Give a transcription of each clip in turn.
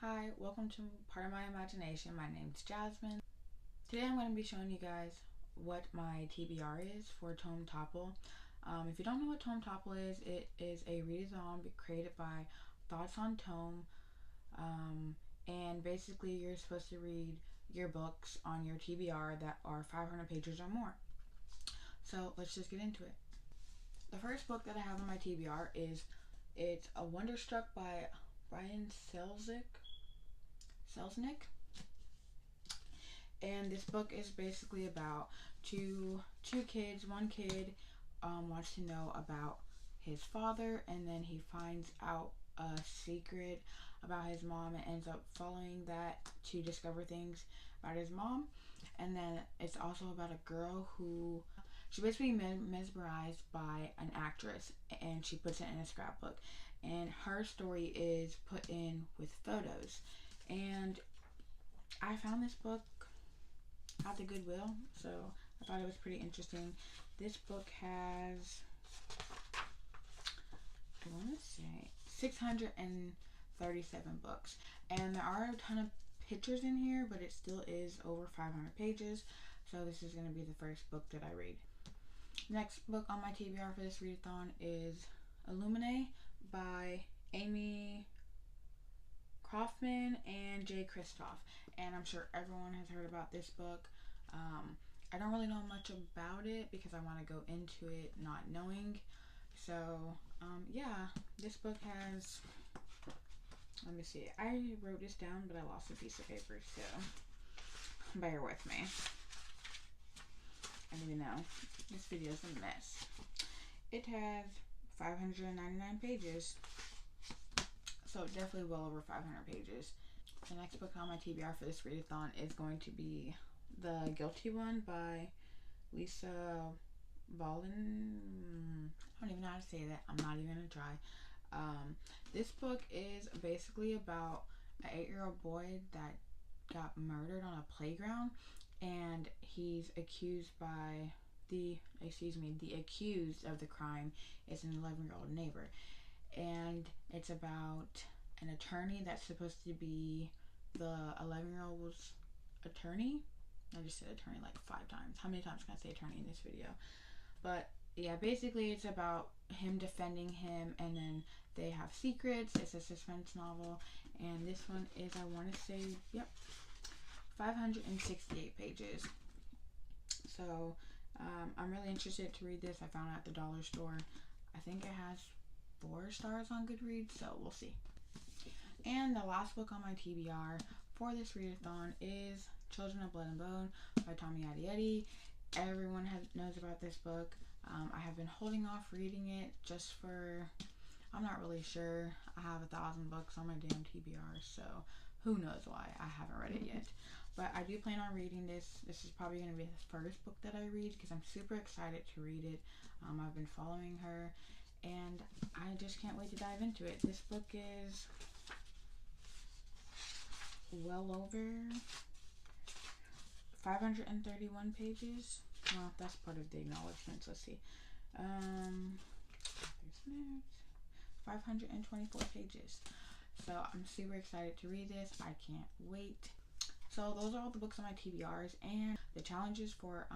Hi, welcome to Pardonmyimagination. My name is Jasmine. Today I'm going to be showing you guys what my TBR is for Tome Topple. If you don't know what Tome Topple is, it is a readathon created by Thoughts on Tome. And basically you're supposed to read your books on your TBR that are 500 pages or more. So let's just get into it. The first book that I have on my TBR is it's A Wonderstruck by Brian Selznick. And this book is basically about two kids. One kid wants to know about his father, and then he finds out a secret about his mom and ends up following that to discover things about his mom. And then it's also about a girl who she's basically mesmerized by an actress, and she puts it in a scrapbook, and her story is put in with photos. And I found this book at the Goodwill, so I thought it was pretty interesting. This book has, I want to say, 637 books, and there are a ton of pictures in here, but it still is over 500 pages, so this is going to be the first book that I read. Next book on my TBR for this readathon is Illuminae by Amy Kaufman and Jay Kristoff, and I'm sure everyone has heard about this book. I don't really know much about it because I want to go into it not knowing. So yeah, this book has, let me see, I wrote this down but I lost a piece of paper, so bear with me. I don't even know, this video is a mess. It has 599 pages, so definitely well over 500 pages. The next book on my TBR for this readathon is going to be The Guilty One by Lisa Bolin. I don't even know how to say that. I'm not even going to try. This book is basically about an 8-year-old boy that got murdered on a playground, and he's accused by the accused of the crime is an 11-year-old neighbor. And it's about an attorney that's supposed to be the 11-year-old's attorney. I just said attorney like 5 times. How many times can I say attorney in this video? But yeah, basically it's about him defending him, and then they have secrets. It's a suspense novel, and this one is, I want to say, yep, 568 pages. So I'm really interested to read this. I found it at the dollar store. I think it has 4 stars on Goodreads, so we'll see. And the last book on my TBR for this readathon is Children of Blood and Bone by Tome Topple. Everyone knows about this book. I have been holding off reading it just for, I'm not really sure. I have 1,000 books on my damn TBR, so who knows why I haven't read it yet. But I do plan on reading this. This is probably going to be the first book that I read because I'm super excited to read it. I've been following her, and I just can't wait to dive into it. This book is well over 531 pages. Well, that's part of the acknowledgments. Let's see. 524 pages. So I'm super excited to read this. I can't wait. So those are all the books on my TBRs, and the challenges for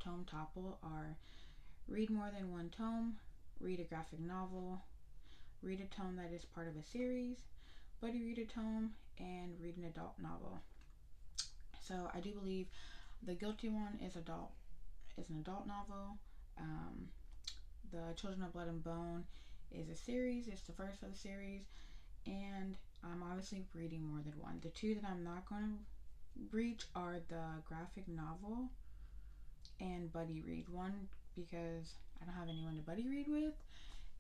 Tome Topple are read more than 1 tome, read a graphic novel, read a tome that is part of a series, buddy read a tome, and read an adult novel. So I do believe The Guilty One is an adult novel. The Children of Blood and Bone is a series. It's the first of the series, and I'm obviously reading more than 1. The 2 that I'm not going to reach are the graphic novel and buddy read. 1 because I don't have anyone to buddy read with,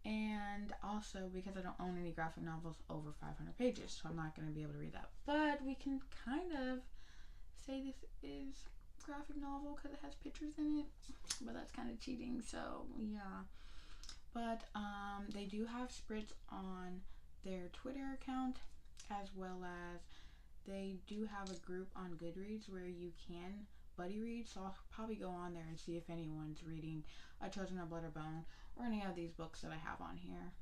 and also because I don't own any graphic novels over 500 pages, so I'm not going to be able to read that. But we can kind of say this is graphic novel because it has pictures in it, but that's kind of cheating, so yeah. But they do have spreads on their Twitter account, as well as they do have a group on Goodreads where you can buddy read, so I'll probably go on there and see if anyone's reading A Children of Blood or Bone or any of these books that I have on here.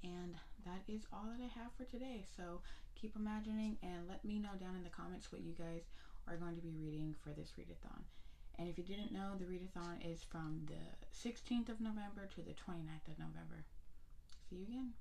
And that is all that I have for today, so keep imagining, and let me know down in the comments what you guys are going to be reading for this readathon. And if you didn't know, the readathon is from the 16th of November to the 29th of November. See you again.